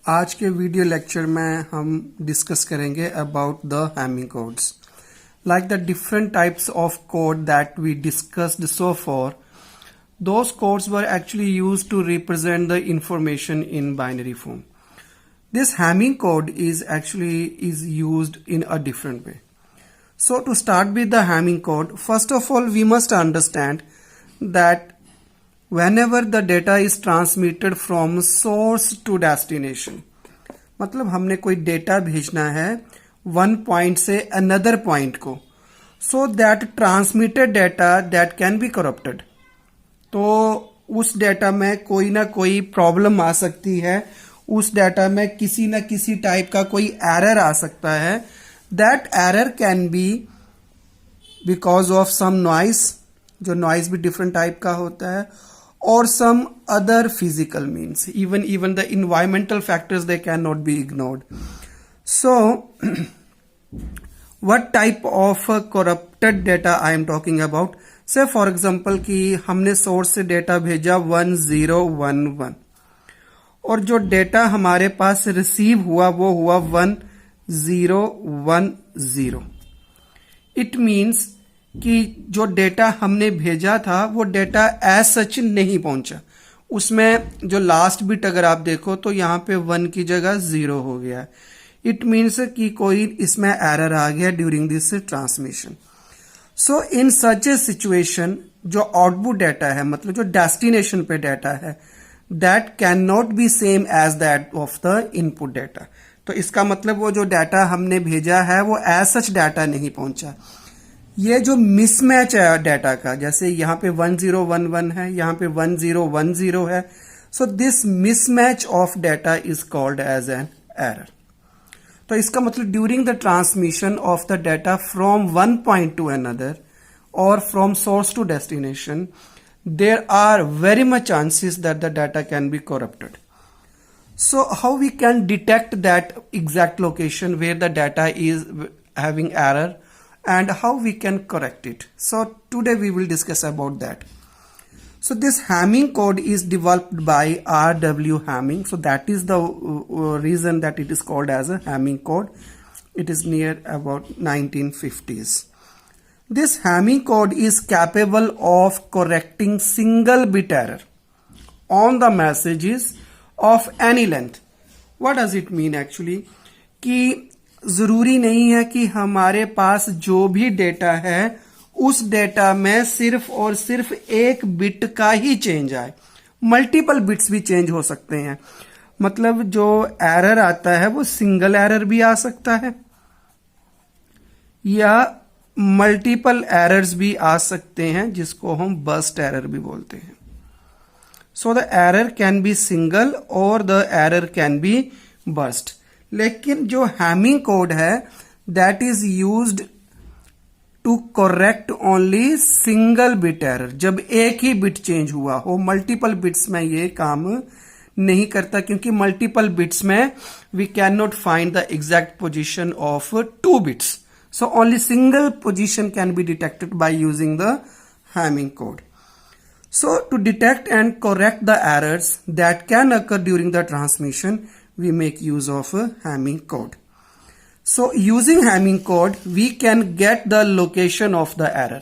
आज के video lecture में हम डिस्कस करेंगे about the Hamming codes like the different types of code that we discussed so far. Those codes were actually used to represent the information in binary form. This Hamming code is used in a different way. So to start with the Hamming code, first of all we must understand that whenever the data is transmitted from source to destination, मतलब हमने कोई data भेजना है one point से another point को, so that transmitted data that can be corrupted, तो उस data में कोई ना कोई प्रॉब्लम आ सकती है, उस डेटा में किसी ना किसी टाइप का कोई एरर आ सकता है. That error can be because of some noise, जो नॉइस भी डिफरेंट टाइप का होता है, or some other physical means, even the environmental factors, they cannot be ignored. So what type of corrupted data I am talking about? Say for example कि हमने source से data भेजा 1011 और जो डेटा हमारे पास रिसीव हुआ वो हुआ 1010. इट मीन्स कि जो डेटा हमने भेजा था वो डेटा एज सच नहीं पहुंचा, उसमें जो लास्ट बिट अगर आप देखो तो यहाँ पे 1 की जगह 0 हो गया. इट मीन्स कि कोई इसमें एरर आ गया during this transmission. So in such a situation जो आउटपुट डेटा है, मतलब जो डेस्टिनेशन पे डेटा है, that can not be same as that of the input data. तो इसका मतलब वो जो डाटा हमने भेजा है वो एज सच डाटा नहीं पहुंचा. ये जो मिसमैच है डाटा का, जैसे यहाँ पे 1011 है, यहाँ पे 1010 है, so this mismatch of data is called as an error. तो इसका मतलब during the transmission of the data from one point to another और from source to destination, there are very much chances that the data can be corrupted. So how we can detect that exact location where the data is having error and how we can correct it? So today we will discuss about that. So this Hamming code is developed by R.W. Hamming. So that is the reason that it is called as a Hamming code. It is near about 1950s. This Hamming code is capable of correcting single bit error on the messages of any length. What does it mean actually? कि जरूरी नहीं है कि हमारे पास जो भी data है उस डेटा में सिर्फ और सिर्फ एक बिट का ही चेंज आए, मल्टीपल बिट्स भी चेंज हो सकते हैं. मतलब जो एरर आता है वो सिंगल एरर भी आ सकता है या मल्टीपल एरर्स भी आ सकते हैं, जिसको हम बर्स्ट एरर भी बोलते हैं. So the error can be single or the error can be burst. लेकिन जो Hamming code है that is used to correct only single bit error. जब एक ही बिट चेंज हुआ हो, मल्टीपल बिट्स में ये काम नहीं करता, क्योंकि मल्टीपल बिट्स में we cannot find the exact position of 2 bits. So only single position can be detected by using the Hamming code. So to detect and correct the errors that can occur during the transmission, we make use of a Hamming code. So using Hamming code, we can get the location of the error.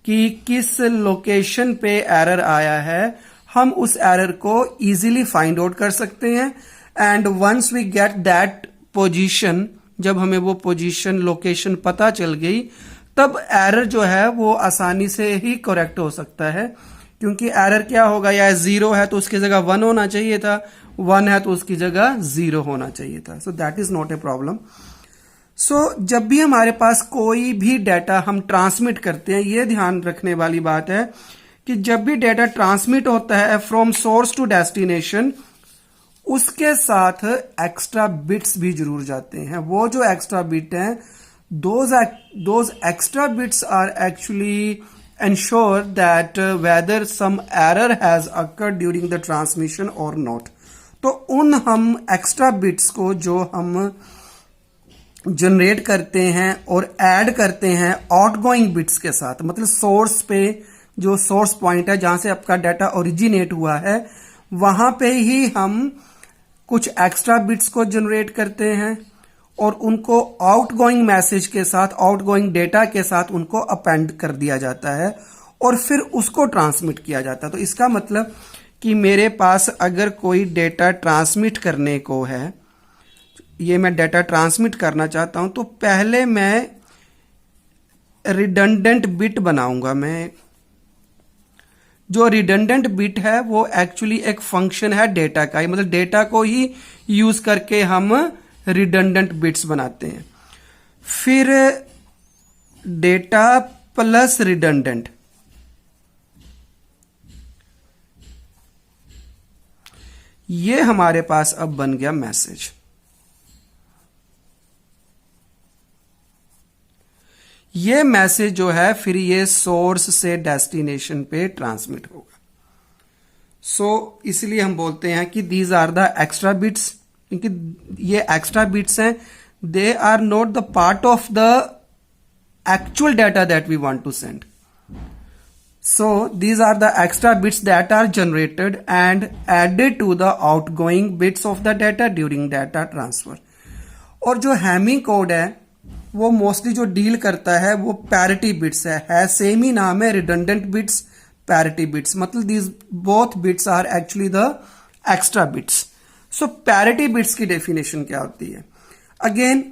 कि किस location पे error आया है, हम उस error को easily find out कर सकते हैं. And once we get that position, जब हमें वो पोजीशन लोकेशन पता चल गई, तब एरर जो है वो आसानी से ही करेक्ट हो सकता है. क्योंकि एरर क्या होगा, या 0 है तो उसकी जगह 1 होना चाहिए था, 1 है तो उसकी जगह 0 होना चाहिए था. So that is not a problem. So जब भी हमारे पास कोई भी डाटा हम ट्रांसमिट करते हैं, ये ध्यान रखने वाली बात है कि जब भी डाटा ट्रांसमिट होता है फ्रॉम सोर्स टू डेस्टिनेशन, उसके साथ एक्स्ट्रा बिट्स भी जरूर जाते हैं. वो जो एक्स्ट्रा बिट हैं, those extra bits are actually ensure that whether some error has occurred during the transmission or not. तो उन हम एक्स्ट्रा बिट्स को जो हम जनरेट करते हैं और ऐड करते हैं आउटगोइंग बिट्स के साथ, मतलब सोर्स पे जो सोर्स पॉइंट है जहां से आपका डाटा ओरिजिनेट हुआ है, वहां पे ही हम कुछ एक्स्ट्रा बिट्स को जनरेट करते हैं और उनको आउटगोइंग मैसेज के साथ, आउटगोइंग डेटा के साथ उनको अपेंड कर दिया जाता है और फिर उसको ट्रांसमिट किया जाता है। तो इसका मतलब कि मेरे पास अगर कोई डेटा ट्रांसमिट करने को है, ये मैं डेटा ट्रांसमिट करना चाहता हूं, तो पहले मैं रिडंडेंट बिट बनाऊंगा। मैं जो रिडंडेंट बिट है वो एक्चुअली एक फंक्शन है डेटा का, मतलब डेटा को ही यूज करके हम रिडंडेंट बिट्स बनाते हैं। फिर डेटा प्लस रिडंडेंट, ये हमारे पास अब बन गया मैसेज। ये मैसेज जो है फिर ये सोर्स से डेस्टिनेशन पे ट्रांसमिट होगा। सो इसलिए हम बोलते हैं कि these are the extra bits, क्योंकि ये एक्स्ट्रा बिट्स हैं, they are not the part of the actual data that we want to send. So these are the extra bits that are generated and added to the outgoing bits of the data during data transfer. और जो Hamming code है वो mostly जो deal करता है वो parity bits है same ही नाम है, रिडंडेंट बिट्स, पैरिटी बिट्स, मतलब these both bits are actually the extra bits. So parity bits की डेफिनेशन क्या होती है? Again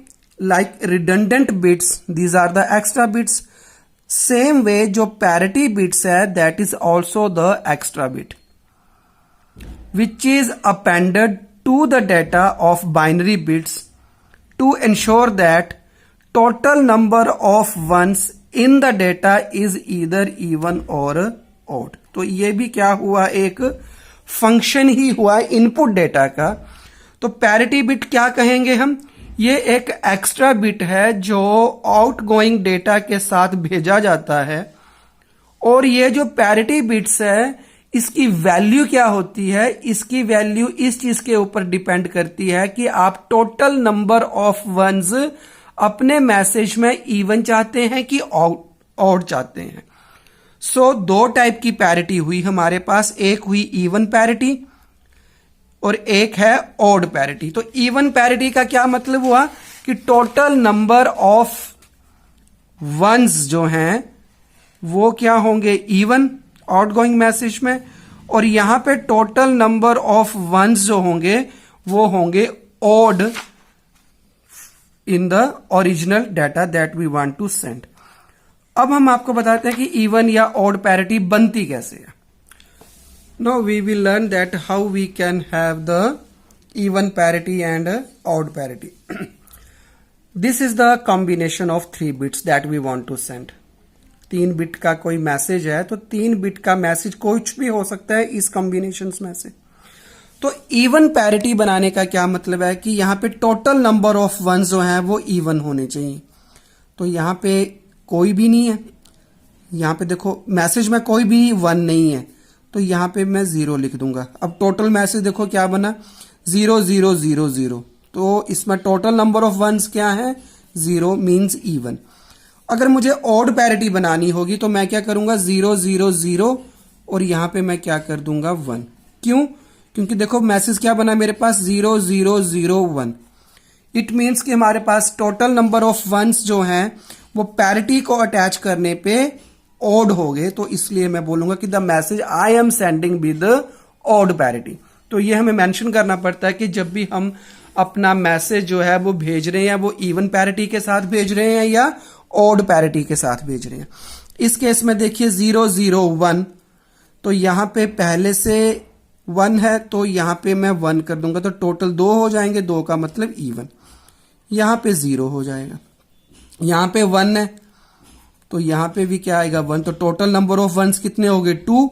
like redundant bits, these are the extra bits. Same way जो पैरिटी बिट्स है that is also the extra bit which is appended to the data of binary bits to ensure that total number of ones in the data is either even or odd. तो ये भी क्या हुआ, एक function ही हुआ input data का। तो parity bit क्या कहेंगे हम? ये एक एक्स्ट्रा बिट है जो आउटगोइंग डेटा के साथ भेजा जाता है। और ये जो पैरिटी बिट्स है इसकी वैल्यू क्या होती है? इसकी वैल्यू इस चीज के ऊपर डिपेंड करती है कि आप टोटल नंबर ऑफ वंस अपने मैसेज में इवन चाहते हैं कि ऑड चाहते हैं। सो दो टाइप की पैरिटी हुई हमारे पास, एक हुई इवन पैरिटी और एक है ऑड पैरिटी। तो इवन पैरिटी का क्या मतलब हुआ कि टोटल नंबर ऑफ वंस जो हैं वो क्या होंगे, इवन आउटगोइंग मैसेज में, और यहां पे टोटल नंबर ऑफ वंस जो होंगे वो होंगे odd in the original data that we want to send. अब हम आपको बताते हैं कि इवन या ऑड पैरिटी बनती कैसे है। Now we will learn that how we can have the even parity and odd parity. This is the combination of 3 bits that we want to send. 3 bit का कोई मैसेज है तो 3 bit का message कुछ भी हो सकता है इस कॉम्बिनेशन में से। तो इवन पैरिटी बनाने का क्या मतलब है कि यहां पे टोटल नंबर ऑफ वंस जो हैं वो इवन होने चाहिए। तो यहां पे कोई भी नहीं है, यहां पे देखो मैसेज में कोई भी 1 नहीं है तो यहां पे मैं 0 लिख दूंगा। अब टोटल मैसेज देखो क्या बना, 0 0 0 0। तो इसमें टोटल नंबर ऑफ वंस क्या है, 0 मींस इवन। अगर मुझे ऑड पैरिटी बनानी होगी तो मैं क्या करूंगा, 0 0 0 और यहां पे मैं क्या कर दूंगा 1। क्यों? क्योंकि देखो मैसेज क्या बना मेरे पास, 0 0 0 1। इट मीन्स कि हमारे पास टोटल नंबर ऑफ वंस जो हैं वो पैरिटी को अटैच करने पे ऑड हो गए। तो इसलिए मैं बोलूंगा कि the message I am sending with odd parity. तो ये हमें मेंशन करना पड़ता है कि जब भी हम अपना मैसेज जो है वो भेज रहे हैं वो इवन पैरिटी के साथ भेज रहे हैं या ऑड पैरिटी के साथ भेज रहे हैं। इस केस में देखिए 0 0 1, तो यहां पे पहले से 1 है तो यहां पे मैं 1 कर दूंगा तो टोटल 2 हो जाएंगे, 2 का मतलब इवन। यहां पे 0 हो जाएगा, यहां पे 1 है तो यहां पे भी क्या आएगा 1। तो टोटल नंबर ऑफ वंस कितने हो गए 2,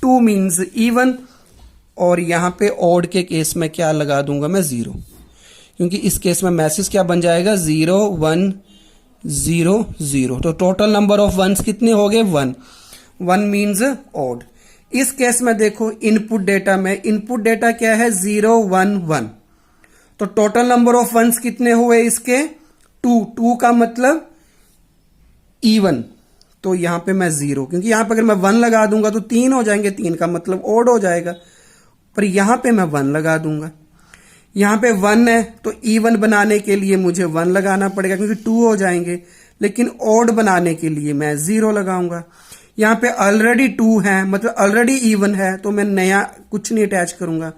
2 मींस इवन। और यहां पे ऑड के केस में क्या लगा दूंगा मैं 0, क्योंकि इस केस में मैसेज क्या बन जाएगा 0 1 0 0। तो टोटल नंबर ऑफ वंस कितने हो गए 1, 1 मींस ऑड। इस केस में देखो इनपुट डेटा में, इनपुट डेटा क्या है 0 1 1। तो टोटल नंबर ऑफ वंस कितने हुए इसके 2, 2 का मतलब इवन। तो यहां पे मैं 0, क्योंकि यहां पे अगर मैं 1 लगा दूंगा तो 3 हो जाएंगे, 3 का मतलब ऑड हो जाएगा, पर यहां पे मैं 1 लगा दूंगा। यहाँ पे 1 है तो इवन बनाने के लिए मुझे 1 लगाना पड़ेगा क्योंकि 2 हो जाएंगे, लेकिन ऑड बनाने के लिए मैं 0 लगाऊंगा। यहाँ पे ऑलरेडी 2 है, मतलब ऑलरेडी इवन है, तो मैं नया कुछ नहीं अटैच करूंगा।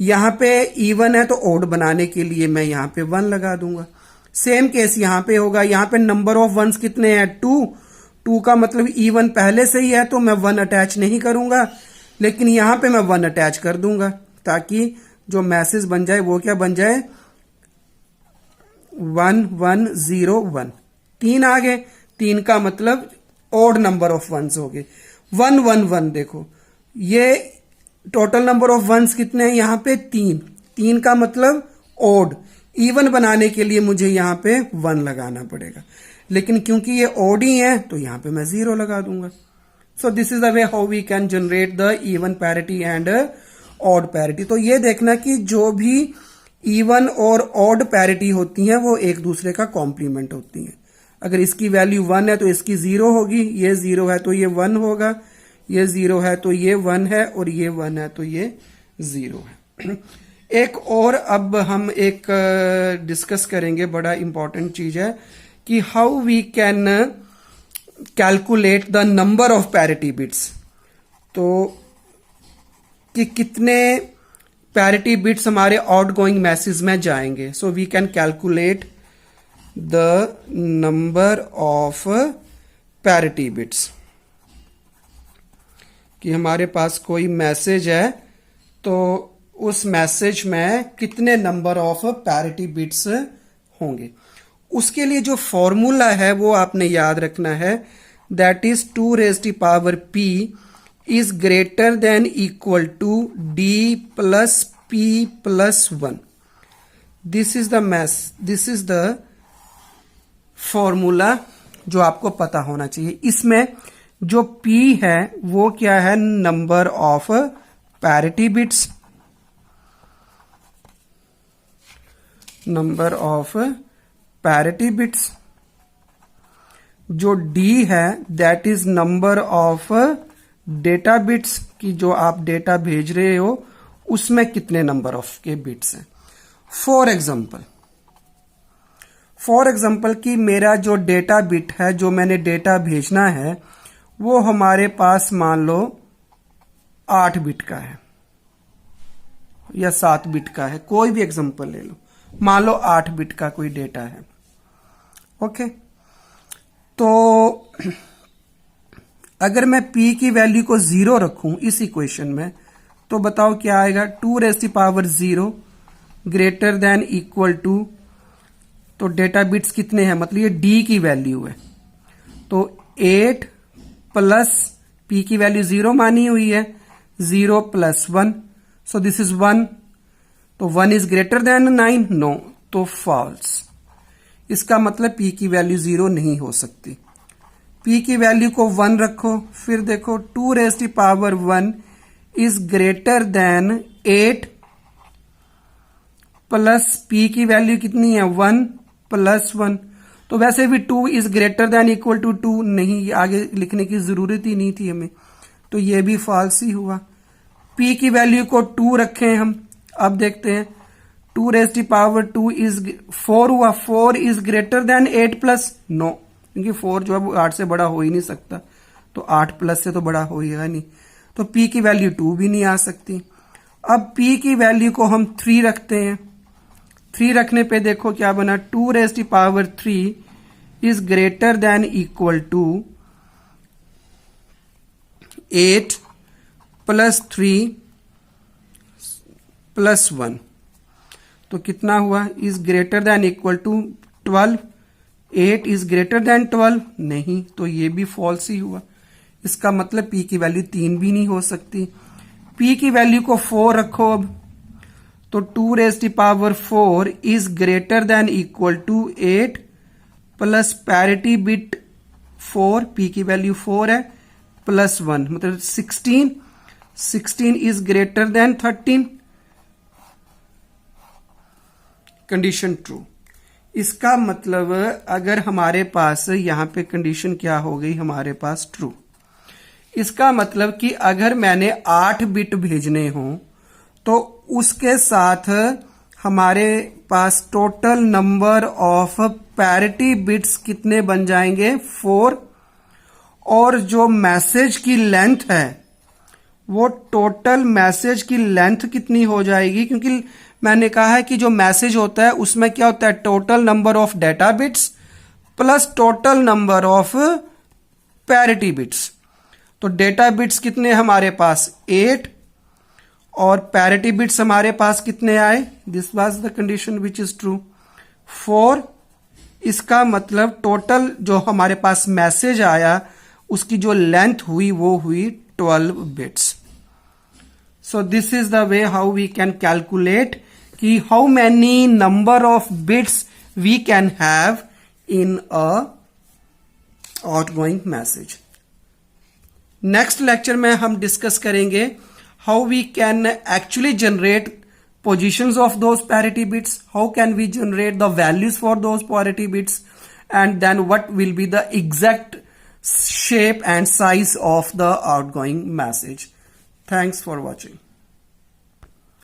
यहाँ पे इवन है तो ऑड बनाने के लिए मैं यहाँ पे 1 लगा दूंगा। सेम केस यहाँ पे होगा। यहाँ पे नंबर ऑफ वंस कितने हैं? 2 का मतलब इवन पहले से ही है तो मैं 1 अटैच नहीं करूंगा, लेकिन यहाँ पे मैं 1 अटैच कर दूंगा ताकि जो मैसेज बन जाए वो क्या बन जाए? 1 1 0 1। 3 आ गए, 3 का मतलब ऑड नंबर ऑफ वंस हो गए। 1 1 1 देखो, ये टोटल नंबर ऑफ वंस कितने हैं? यहाँ पे 3। 3 का मतलब ऑड। इवन बनाने के लिए मुझे यहाँ पे 1 लगाना पड़ेगा, लेकिन क्योंकि ये ऑड ही है तो यहाँ पे मैं 0 लगा दूंगा। So this is the way how we can generate the even parity and odd parity. तो ये देखना कि जो भी इवन और ऑड पैरिटी होती हैं वो एक दूसरे का कॉम्प्लीमेंट होती हैं। अगर इसकी वैल्यू 1 है तो इसकी 0 होगी, ये 0 है तो ये 1 होगा, ये 0 है तो ये 1 है, और ये 1 है तो ये 0 है। एक और अब हम एक डिस्कस करेंगे, बड़ा इंपॉर्टेंट चीज है कि how we can calculate the number of parity bits. तो कि कितने पैरिटी बिट्स हमारे आउटगोइंग मैसेज में जाएंगे। So we can calculate the number of parity bits. कि हमारे पास कोई मैसेज है तो उस मैसेज में कितने नंबर ऑफ पैरिटी बिट्स होंगे। उसके लिए जो फॉर्मूला है वो आपने याद रखना है, that is 2 raised to power p is greater than equal to d plus p plus 1. This is the formula जो आपको पता होना चाहिए। इसमें जो p है वो क्या है? Number of parity bits, number of parity bits. जो d है that is number of data bits, की जो आप डेटा भेज रहे हो उसमें कितने नंबर ऑफ के बिट्स हैं। फॉर एग्जाम्पल कि मेरा जो डेटा बिट है, जो मैंने डेटा भेजना है, वो हमारे पास मान लो 8 बिट का है या 7 बिट का है, कोई भी एग्जाम्पल ले लो। मान लो 8 बिट का कोई डेटा है, ओके। तो अगर मैं p की वैल्यू को 0 रखूं इस इक्वेशन में, तो बताओ क्या आएगा? 2 raised to power 0 greater than equal to, तो डेटा बिट्स कितने हैं? मतलब ये d की वैल्यू है, तो 8 प्लस p की वैल्यू 0 मानी हुई है, 0 प्लस 1, सो दिस इज 1। तो 1 इज ग्रेटर देन 9? नो, तो फॉल्स। इसका मतलब p की वैल्यू 0 नहीं हो सकती। p की वैल्यू को 1 रखो, फिर देखो 2 raised to power 1 is greater than 8 plus p की वैल्यू कितनी है? 1 प्लस 1। तो वैसे भी 2 is greater than equal to 2 नहीं, आगे लिखने की जरूरत ही नहीं थी हमें, तो ये भी फॉल्स ही हुआ। p की वैल्यू को 2 रखें हम, अब देखते हैं 2 raised to power 2 इज 4 हुआ, 4 is greater than 8 plus, no, क्योंकि 4 जो है वो 8 से बड़ा हो ही नहीं सकता, तो 8 प्लस से तो बड़ा हो ही नहीं, तो p की वैल्यू 2 भी नहीं आ सकती। अब p की वैल्यू को हम 3 रखते हैं, 3 रखने पे देखो क्या बना? 2 raised to power 3 is greater than equal to 8 plus 3 plus 1, तो कितना हुआ? Is greater than equal to 12। 8 is greater than 12 नहीं, तो ये भी फॉल्स ही हुआ। इसका मतलब p की वैल्यू 3 भी नहीं हो सकती। p की वैल्यू को 4 रखो अब, तो 2 raised to power 4 is greater than equal to 8 plus parity bit 4, p की वैल्यू 4 है, प्लस 1 मतलब 16। 16 is greater than 13, condition true. इसका मतलब अगर हमारे पास यहां पे कंडीशन क्या हो गई? हमारे पास ट्रू। इसका मतलब कि अगर मैंने 8 बिट भेजने हो तो उसके साथ हमारे पास total number of parity bits कितने बन जाएंगे 4, और जो मैसेज की लेंथ है वो टोटल मैसेज की लेंथ कितनी हो जाएगी, क्योंकि मैंने कहा है कि जो मैसेज होता है उसमें क्या होता है, total number of data bits plus total number of parity bits. तो डेटा बिट्स कितने हमारे पास 8 और पैरिटी बिट्स हमारे पास कितने आए, this was the condition which is true 4। इसका मतलब टोटल जो हमारे पास मैसेज आया उसकी जो लेंथ हुई वो हुई 12 bits. So this is the way how we can calculate कि how many number of bits we can have in a outgoing message. Next lecture में हम डिस्कस करेंगे how we can actually generate positions of those parity bits, how can we generate the values for those parity bits, and then what will be the exact shape and size of the outgoing message. Thanks for watching.